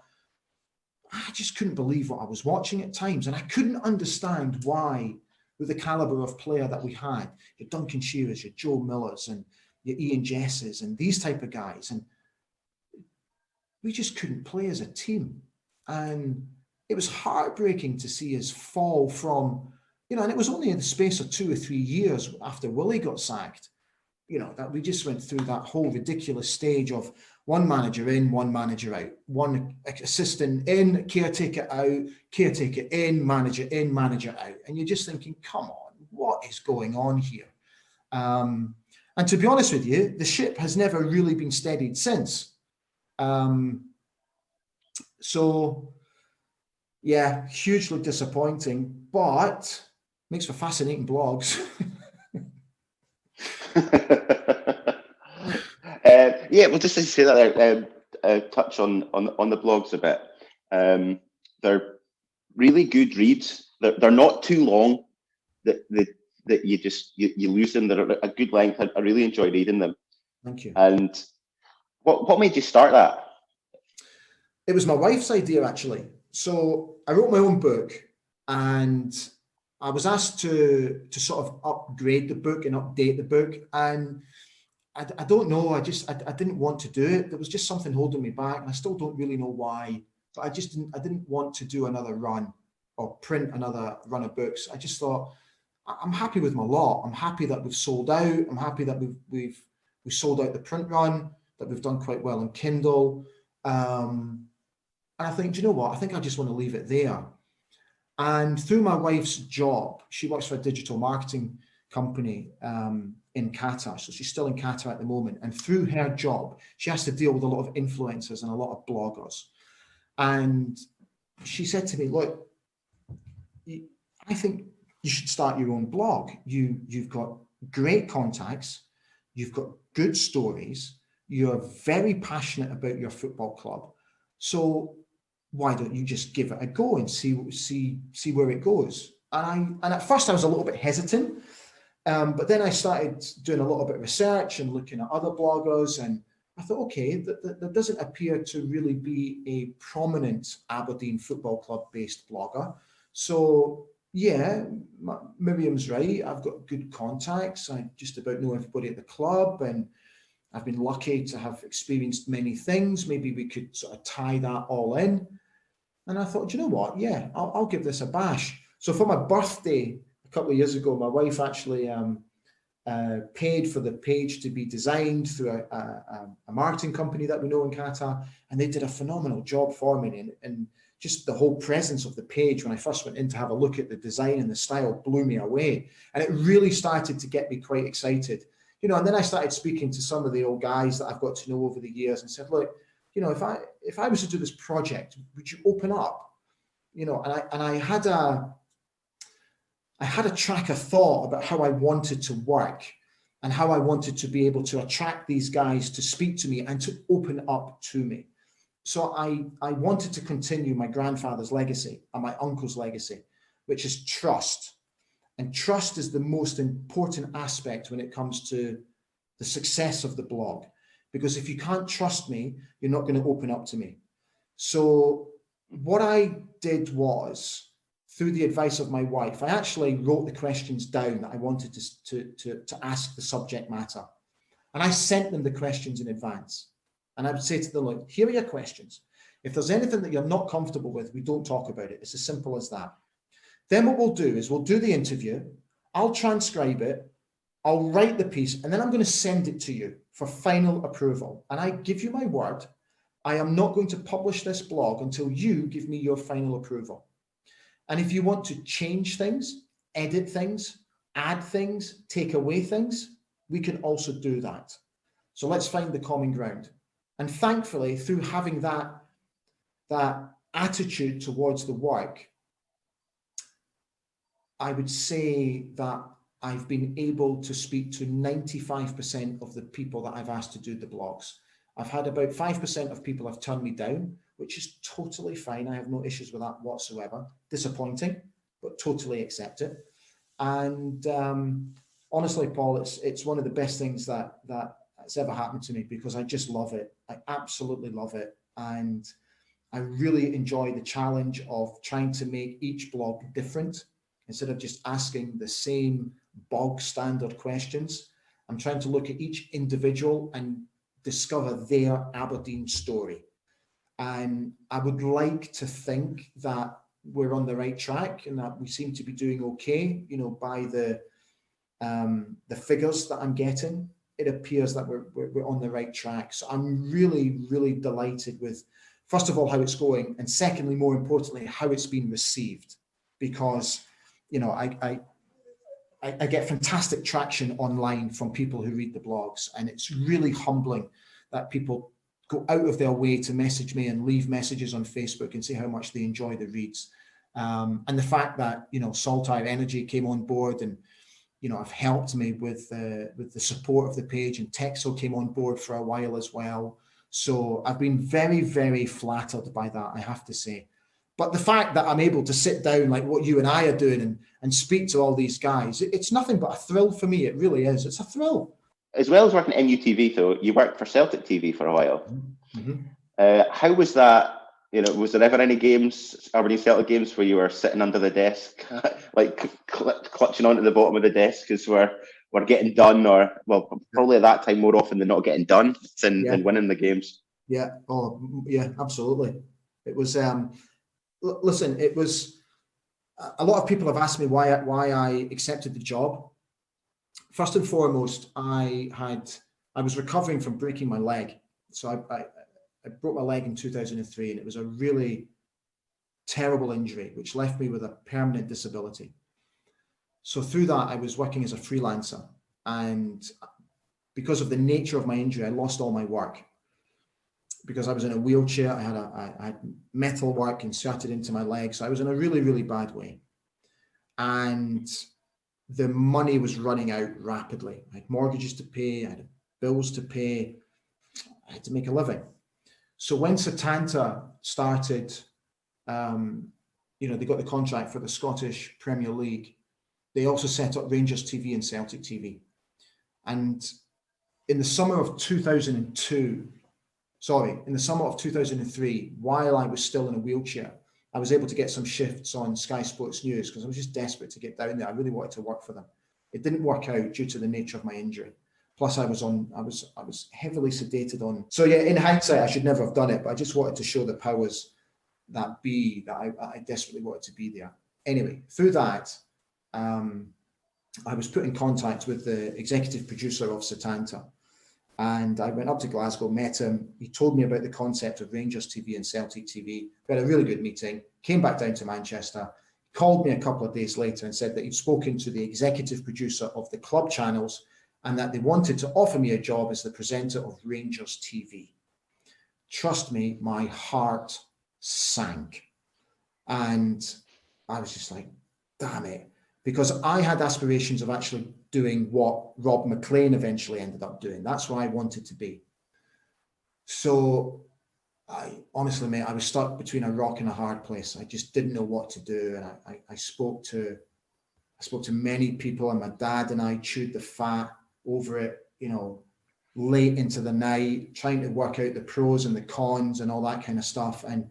I just couldn't believe what I was watching at times, and I couldn't understand why, with the calibre of player that we had, your Duncan Shearers, your Joe Millers, and your Ian Jesses, and these type of guys, and we just couldn't play as a team. And it was heartbreaking to see us fall from, you know, and it was only in the space of 2 or 3 years after Willie got sacked, you know, that we just went through that whole ridiculous stage of one manager in, one manager out, one assistant in, caretaker out, caretaker in, manager out. And you're just thinking, come on, what is going on here? And to be honest with you, the ship has never really been steadied since. So, yeah, hugely disappointing, but makes for fascinating blogs. Yeah, well, just to say that there, touch on the blogs a bit. They're really good reads. They're not too long that you lose them. They're a good length. I really enjoy reading them. Thank you. And what made you start that? It was my wife's idea, actually. So I wrote my own book, and I was asked to sort of upgrade the book and update the book. And I don't know. I didn't want to do it. There was just something holding me back, and I still don't really know why. But I didn't want to do another run or print another run of books. I just thought, I'm happy with my lot. I'm happy that we've sold out. I'm happy that we've sold out the print run, that we've done quite well on Kindle. And I think, do you know what? I think I just want to leave it there. And through my wife's job, she works for a digital marketing company in Qatar. So she's still in Qatar at the moment. And through her job, she has to deal with a lot of influencers and a lot of bloggers. And she said to me, look, I think you should start your own blog. You've got great contacts. You've got good stories. You're very passionate about your football club. So why don't you just give it a go and see where it goes? And at first I was a little bit hesitant, but then I started doing a little bit of research and looking at other bloggers, and I thought, okay, there doesn't appear to really be a prominent Aberdeen Football Club based blogger. So yeah, Miriam's right. I've got good contacts. I just about know everybody at the club, and I've been lucky to have experienced many things. Maybe we could sort of tie that all in. And I thought, you know what? Yeah, I'll give this a bash. So for my birthday a couple of years ago, my wife actually paid for the page to be designed through a marketing company that we know in Qatar, and they did a phenomenal job for me. And just the whole presence of the page, when I first went in to have a look at the design and the style, blew me away. And it really started to get me quite excited. You know, and then I started speaking to some of the old guys that I've got to know over the years and said, look, you know, if I was to do this project, would you open up? You know, and I had I had a track of thought about how I wanted to work and how I wanted to be able to attract these guys to speak to me and to open up to me. So I wanted to continue my grandfather's legacy and my uncle's legacy, which is trust. And trust is the most important aspect when it comes to the success of the blog. Because if you can't trust me, you're not going to open up to me. So what I did was, through the advice of my wife, I actually wrote the questions down that I wanted to ask the subject matter. And I sent them the questions in advance. And I would say to them, look, here are your questions. If there's anything that you're not comfortable with, we don't talk about it. It's as simple as that. Then what we'll do is we'll do the interview. I'll transcribe it. I'll write the piece, and then I'm going to send it to you for final approval. And I give you my word, I am not going to publish this blog until you give me your final approval. And if you want to change things, edit things, add things, take away things, we can also do that. So let's find the common ground. And thankfully, through having that attitude towards the work, I would say that I've been able to speak to 95% of the people that I've asked to do the blogs. I've had about 5% of people have turned me down, which is totally fine. I have no issues with that whatsoever. Disappointing, but totally accept it. And honestly, Paul, it's one of the best things that's ever happened to me, because I just love it. I absolutely love it. And I really enjoy the challenge of trying to make each blog different. Instead of just asking the same bog standard questions, I'm trying to look at each individual and discover their Aberdeen story. And I would like to think that we're on the right track and that we seem to be doing okay, by the figures that I'm getting. It appears that we're on the right track. So I'm really, really delighted with, first of all, how it's going, and secondly, more importantly, how it's been received, because I get fantastic traction online from people who read the blogs, and it's really humbling that people go out of their way to message me and leave messages on Facebook and say how much they enjoy the reads. And the fact that, Saltire Energy came on board and, have helped me with the support of the page, and Texo came on board for a while as well. So I've been very, very flattered by that, I have to say. But the fact that I'm able to sit down like what you and I are doing and speak to all these guys, it's nothing but a thrill for me. It really is. It's a thrill. As well as working at NUTV, though, you worked for Celtic TV for a while. Mm-hmm. How was that? Was there ever any games, Aberdeen Celtic games, where you were sitting under the desk, like clutching onto the bottom of the desk because we're getting done, or probably at that time more often than not getting done than winning the games? Yeah. Oh, yeah. Absolutely. It was. Listen, it was. A lot of people have asked me why I accepted the job. First and foremost, I was recovering from breaking my leg. So I broke my leg in 2003, and it was a really terrible injury, which left me with a permanent disability. So through that, I was working as a freelancer, and because of the nature of my injury, I lost all my work. Because I was in a wheelchair, I had metal work inserted into my leg, so I was in a really, really bad way. And the money was running out rapidly. I had mortgages to pay, I had bills to pay, I had to make a living. So when Setanta started, they got the contract for the Scottish Premier League, they also set up Rangers TV and Celtic TV. And in the summer of 2003, while I was still in a wheelchair, I was able to get some shifts on Sky Sports News because I was just desperate to get down there. I really wanted to work for them. It didn't work out due to the nature of my injury. Plus, I was heavily sedated on. So yeah, in hindsight, I should never have done it, but I just wanted to show the powers that be that I desperately wanted to be there. Anyway, through that, I was put in contact with the executive producer of Setanta. And I went up to Glasgow, met him. He told me about the concept of Rangers TV and Celtic TV. We had a really good meeting, came back down to Manchester, called me a couple of days later and said that he'd spoken to the executive producer of the club channels and that they wanted to offer me a job as the presenter of Rangers TV. Trust me, my heart sank. And I was just like, damn it. because I had aspirations of actually doing what Rob McLean eventually ended up doing. That's what I wanted to be. So I honestly, mate, I was stuck between a rock and a hard place. I just didn't know what to do. And I spoke to many people, and my dad and I chewed the fat over it, late into the night, trying to work out the pros and the cons and all that kind of stuff. And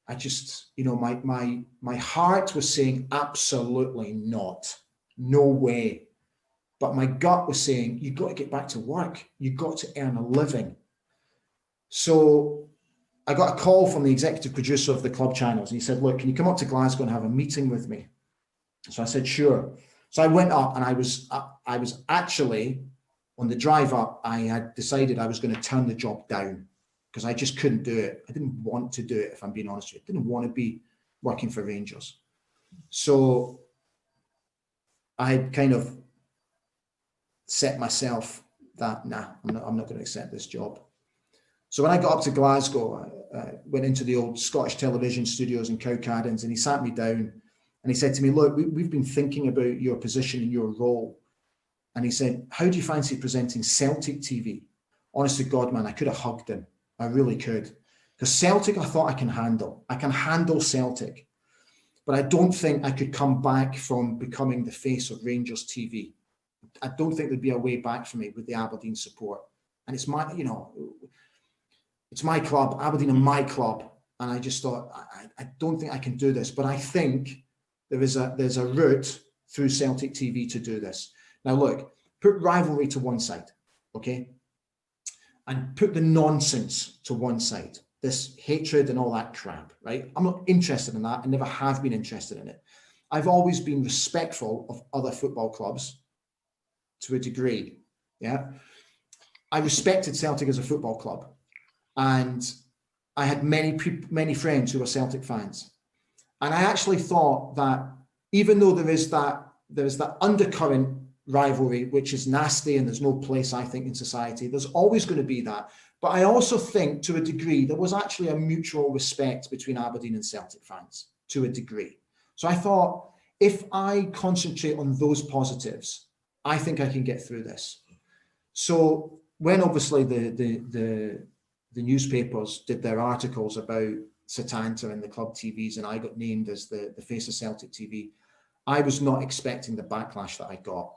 I just, my heart was saying absolutely not, no way. But my gut was saying, you've got to get back to work. You've got to earn a living. So I got a call from the executive producer of the club channels, and he said, look, can you come up to Glasgow and have a meeting with me? So I said, sure. So I went up, and I was actually, on the drive up, I had decided I was going to turn the job down because I just couldn't do it. I didn't want to do it, if I'm being honest with you. I didn't want to be working for Rangers. So I had kind of set myself that, I'm not going to accept this job. So when I got up to Glasgow, I went into the old Scottish television studios in Cowcaddens, and he sat me down and he said to me, look, we've been thinking about your position and your role. And he said, how do you fancy presenting Celtic TV? Honest to God, man, I could have hugged him. I really could. Because Celtic, I thought I can handle. I can handle Celtic. But I don't think I could come back from becoming the face of Rangers TV. I don't think there'd be a way back for me with the Aberdeen support. And it's my, it's my club, Aberdeen are my club. And I just thought, I don't think I can do this. But I think there's a route through Celtic TV to do this. Now, look, put rivalry to one side, okay? And put the nonsense to one side, this hatred and all that crap, right? I'm not interested in that. I never have been interested in it. I've always been respectful of other football clubs to a degree, yeah? I respected Celtic as a football club, and I had many friends who were Celtic fans. And I actually thought that even though there is that undercurrent rivalry, which is nasty and there's no place, I think, in society, there's always going to be that. But I also think, to a degree, there was actually a mutual respect between Aberdeen and Celtic fans, to a degree. So I thought, if I concentrate on those positives, I think I can get through this. So when obviously the newspapers did their articles about Setanta and the club TVs, and I got named as the face of Celtic TV, I was not expecting the backlash that I got,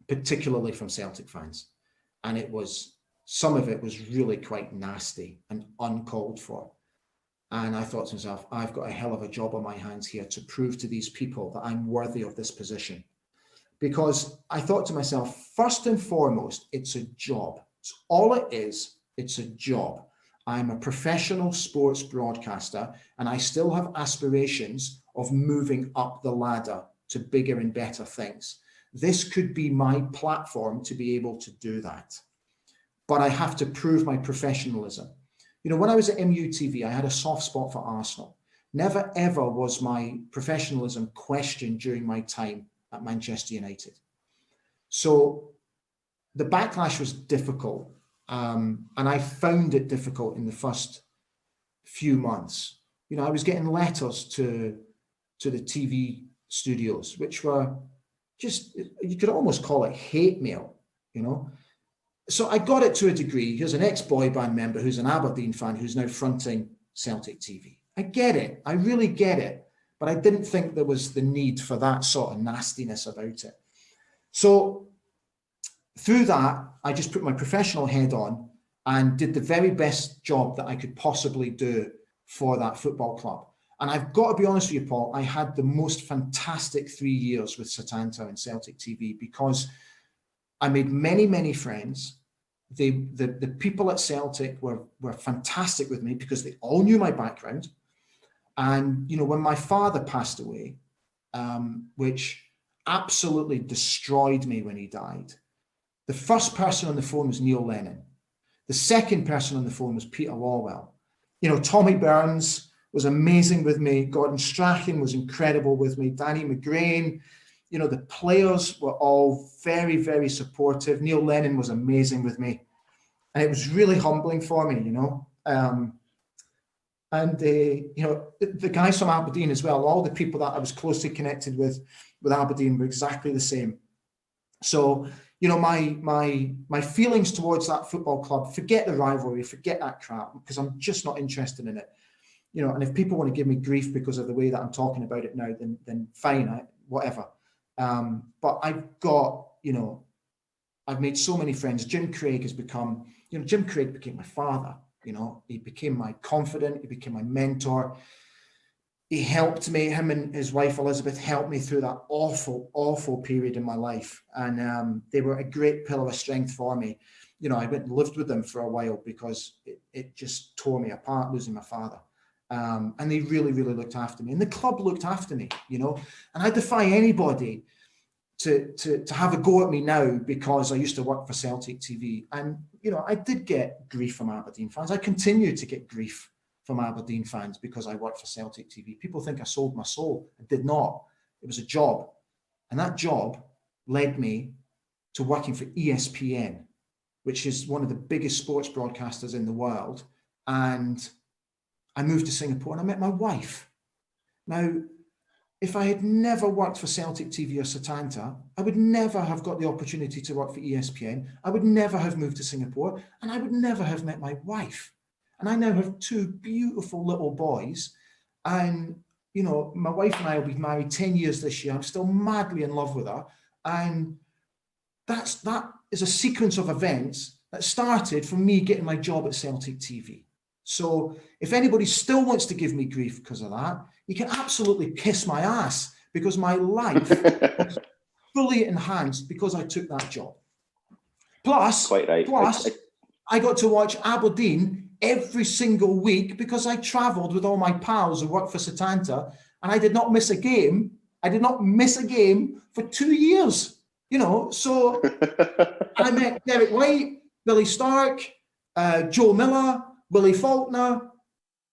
particularly from Celtic fans. And some of it was really quite nasty and uncalled for. And I thought to myself, I've got a hell of a job on my hands here to prove to these people that I'm worthy of this position. Because I thought to myself, first and foremost, it's a job. It's all it is. It's a job. I'm a professional sports broadcaster, and I still have aspirations of moving up the ladder to bigger and better things. This could be my platform to be able to do that. But I have to prove my professionalism. When I was at MUTV, I had a soft spot for Arsenal. Never ever was my professionalism questioned during my time at Manchester United. So the backlash was difficult. And I found it difficult in the first few months. I was getting letters to the TV studios, which were just, you could almost call it hate mail, So I got it to a degree. Here's an ex-boy band member who's an Aberdeen fan who's now fronting Celtic TV. I get it. I really get it. But I didn't think there was the need for that sort of nastiness about it. So through that, I just put my professional head on and did the very best job that I could possibly do for that football club. And I've got to be honest with you, Paul, I had the most fantastic 3 years with Setanta and Celtic TV because I made many, many friends. The people at Celtic were fantastic with me because they all knew my background. And, when my father passed away, which absolutely destroyed me when he died, the first person on the phone was Neil Lennon. The second person on the phone was Peter Lawwell. Tommy Burns was amazing with me. Gordon Strachan was incredible with me. Danny McGrain. The players were all very, very supportive. Neil Lennon was amazing with me. And it was really humbling for me, And And the guys from Aberdeen as well, all the people that I was closely connected with Aberdeen were exactly the same. So, my feelings towards that football club, forget the rivalry, forget that crap, because I'm just not interested in it. And if people want to give me grief because of the way that I'm talking about it now, then fine, whatever. But I've made so many friends. Jim Craig became my father. He became my confidant. He became my mentor. He helped me. Him and his wife Elizabeth helped me through that awful, awful period in my life, and they were a great pillar of strength for me. I went and lived with them for a while because it just tore me apart losing my father. And they really, really looked after me, and the club looked after me. And I defy anybody to have a go at me now because I used to work for Celtic TV. And, I did get grief from Aberdeen fans. I continue to get grief from Aberdeen fans because I work for Celtic TV. People think I sold my soul. I did not. It was a job. And that job led me to working for ESPN, which is one of the biggest sports broadcasters in the world. And I moved to Singapore and I met my wife. Now, if I had never worked for Celtic TV or Setanta, I would never have got the opportunity to work for ESPN. I would never have moved to Singapore, and I would never have met my wife. And I now have two beautiful little boys. And, my wife and I will be married 10 years this year. I'm still madly in love with her. And that is a sequence of events that started from me getting my job at Celtic TV. So if anybody still wants to give me grief because of that, you can absolutely kiss my ass, because my life was fully enhanced because I took that job. Plus, quite right. I got to watch Aberdeen every single week because I travelled with all my pals who worked for Setanta, and I did not miss a game. I did not miss a game for 2 years. So I met Derek White, Billy Stark, Joe Miller, Willie Faulkner,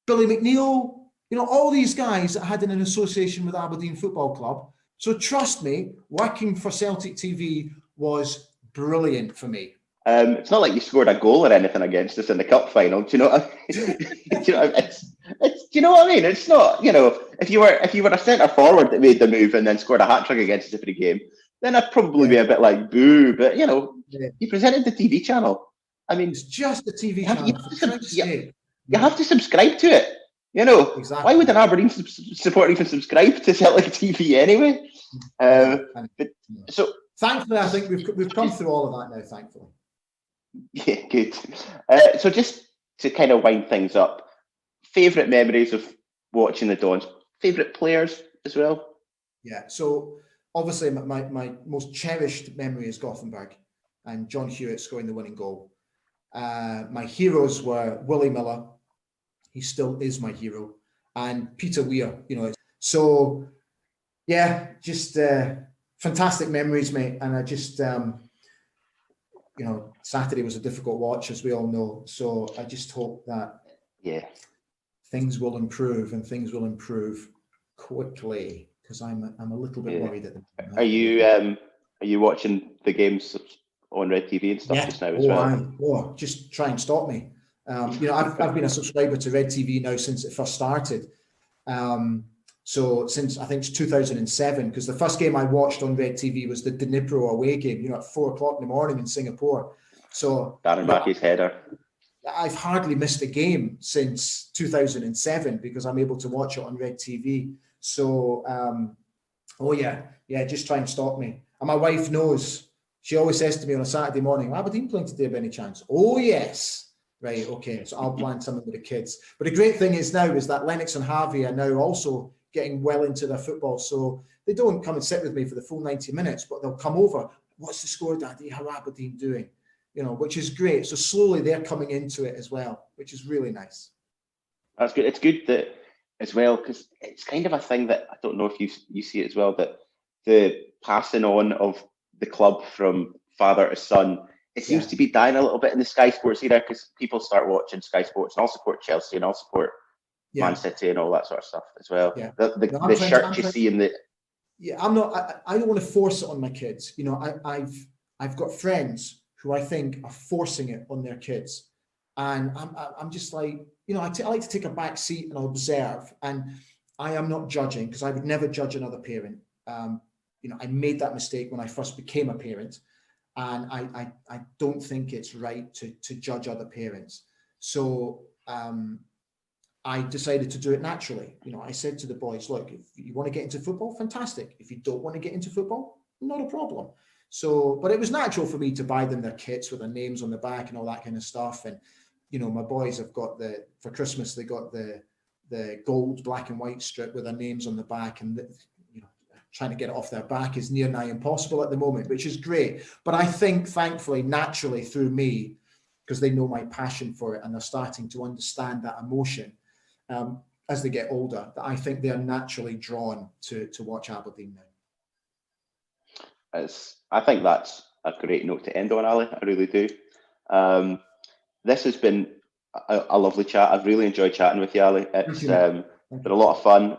Billy McNeil, all these guys that had an association with Aberdeen Football Club. So trust me, working for Celtic TV was brilliant for me. It's not like you scored a goal or anything against us in the cup final. Do you know what I mean? Do you know what I mean? It's not, if you were a centre forward that made the move and then scored a hat trick against us every game, then I'd probably be a bit like, boo. But you presented the TV channel. I mean, it's just the TV channel. You have to subscribe to it. Exactly. Why would an Aberdeen supporter even subscribe to Celtic TV anyway? So thankfully, I think we've come through all of that now. Thankfully. Yeah, good. So just to kind of wind things up, favourite memories of watching the Dons, favourite players as well? Yeah, so obviously my most cherished memory is Gothenburg and John Hewitt scoring the winning goal. My heroes were Willie Miller. He still is my hero. And Peter Weir, So, yeah, just fantastic memories, mate. And I just... Saturday was a difficult watch, as we all know. So I just hope that things will improve, and things will improve quickly, because I'm a little bit worried at the moment. Are you watching the games on Red TV and stuff just now as well? Just try and stop me. I've been a subscriber to Red TV now since it first started. So since I think it's 2007, because the first game I watched on Red TV was the Dnipro away game, at 4:00 in the morning in Singapore. So Darren Mackey's header. I've hardly missed a game since 2007 because I'm able to watch it on Red TV. So, just try and stop me. And my wife knows. She always says to me on a Saturday morning, Aberdeen playing today by any chance? Oh, yes. Right, okay. So I'll plan something with the kids. But the great thing is now is that Lennox and Harvey are now also getting well into their football. So they don't come and sit with me for the full 90 minutes, but they'll come over. What's the score, Daddy? How are Aberdeen doing? Which is great. So slowly they're coming into it as well, which is really nice. That's good. It's good that as well, because it's kind of a thing that I don't know if you see it as well, that the passing on of the club from father to son, it seems to be dying a little bit in the Sky Sports era, because people start watching Sky Sports, and I'll support Chelsea and I'll support Man City and all that sort of stuff as well. Yeah. The shirt you see in the... Yeah, I'm not. I don't want to force it on my kids. I've got friends who I think are forcing it on their kids, and I'm just like, you know, I like to take a back seat and observe, and I am not judging, because I would never judge another parent. You know, I made that mistake when I first became a parent, and I don't think it's right to judge other parents. So I decided to do it naturally. You know, I said to the boys, look, if you want to get into football, fantastic. If you don't want to get into football, not a problem. So, but it was natural for me to buy them their kits with their names on the back and all that kind of stuff. And, you know, my boys have got for Christmas, they got the gold black and white strip with their names on the back, and, you know, trying to get it off their back is near nigh impossible at the moment, which is great. But I think, thankfully, naturally through me, because they know my passion for it and they're starting to understand that emotion, as they get older, that I think they are naturally drawn to watch Aberdeen now. I think that's a great note to end on, Ali. I really do. This has been a lovely chat. I've really enjoyed chatting with you, Ali. It's been a lot of fun.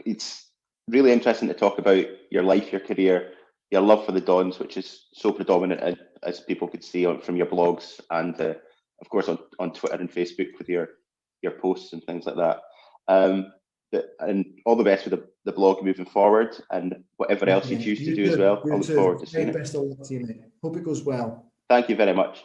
It's really interesting to talk about your life, your career, your love for the Dons, which is so predominant, as people could see from your blogs, and of course on Twitter and Facebook with your posts and things like that. And all the best with the blog moving forward, and whatever else you choose to do as well. I look forward to seeing it. Best of luck to you, mate. Hope it goes well. Thank you very much.